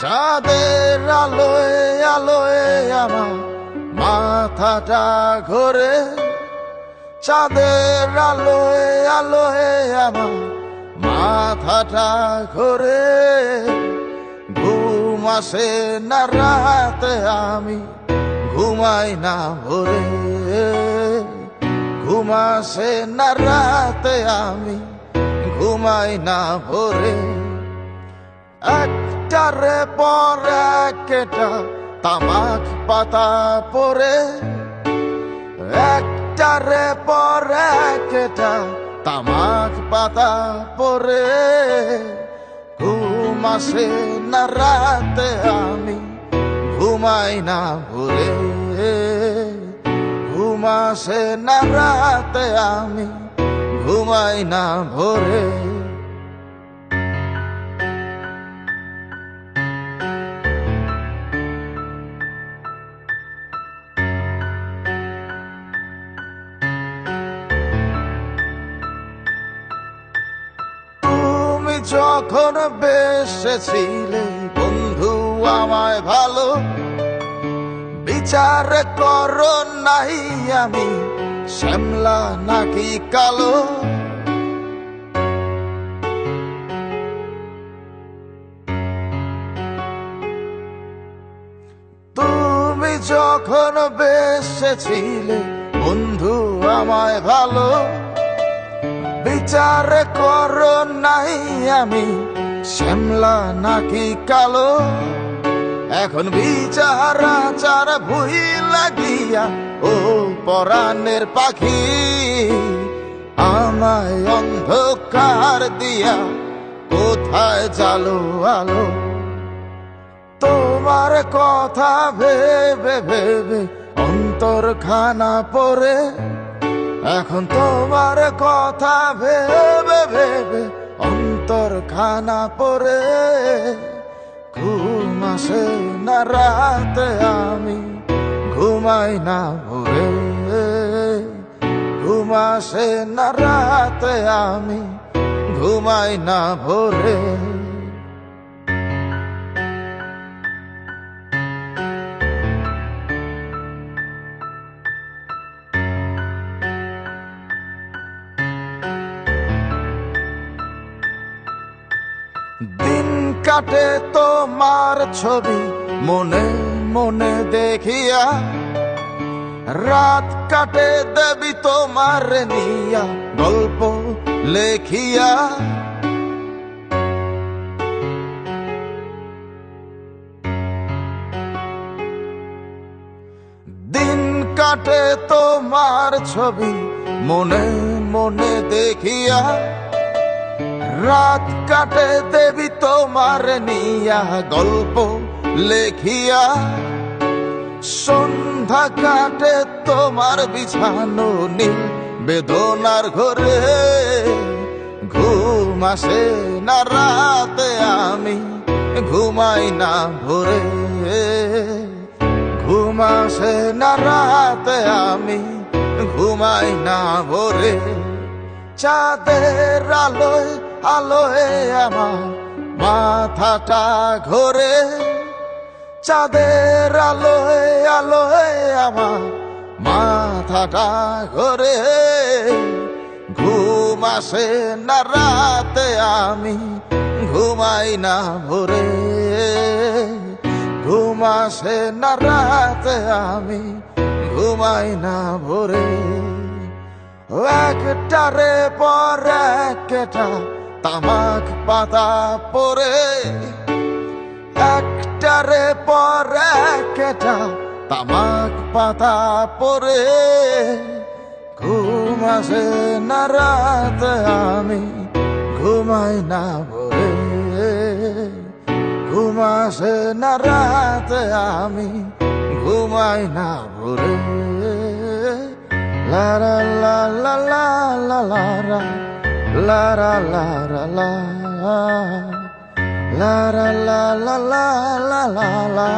চাঁদের আলোয় আলোয় আমার মাথাটা ঘোরে, চাঁদের আলোয় আলোয় আমার মাথাটা ঘোরে। ঘুম আসে না রাতে, আমি ঘুমাই না ভোরে। ঘুম আসে না রাতে, আমি ঘুমাই না ভোরে। একটারে পর একটা তামাক পাতা পরে, একটারে পর একটা তামাক পাতা পরে। ঘুম আসে না রাতে, আমি ঘুমাই না ভোরে। ঘুম আসে না রাতে, আমি ঘুমাই না ভোরে। যখন বেসেছিলে বন্ধু আমায় ভালো, বিচার করো নাই আমি শ্যামলা নাকি কালো। তুমি যখন বেসেছিলে বন্ধু আমায় ভালো, বিচার করো নাই আমি শ্যামলা নাকি কালো। এখন বিচার আচার ভুই লাগিয়া ও পরাণের পাখি আমায় অন্ধকার দিয়া কোথায় জালো আলো। তোমার কথা ভেবে ভেবে অন্তর খানা পড়ে, এখন তোমার কথা ভেবে ভেবে অন্তর খানা পড়ে। ঘুম আসে না রাতে, আমি ঘুমাই না ভোরে। ঘুম আসে না রাতে, আমি ঘুমাই না ভোরে। দিন কাটে তোমার ছবি মনে মনে দেখিয়া, রাত কাটে দেবী তোমার নিয়া গল্প লেখিয়া। দিন কাটে তোমার ছবি মনে মনে দেখিয়া, রাত কাটে দেবী তোমার নিয়া গল্প লেখিয়া। সন্ধ্যা কাটে তোমার বিছানো নীল বেদনার ঘরে। ঘুম আসে না রাতে, আমি ঘুমাই না ভোরে। ঘুম আসে না রাতে, আমি ঘুমাই না ভোরে। চাঁদের আলোয় আলোয় আমার মাথাটা ঘোরে, চাঁদের আলোয় আলোয় আমার মাথাটা ঘোরে। ঘুম আসে না রাতে, আমি ঘুমাই না ভোরে। ঘুম আসে না রাতে, আমি ঘুমাই না ভোরে। একটারে পর একটা তামাক পাতা পরে, একটারে পর একটা তামাক পাতা পরে। ঘুম আসে না রাতে, আমি ঘুমাই না ভোরে। ঘুম আসে না রাতে, আমি ঘুমাই না ভোরে। La la la la la la la la la la la la la la la la la la la la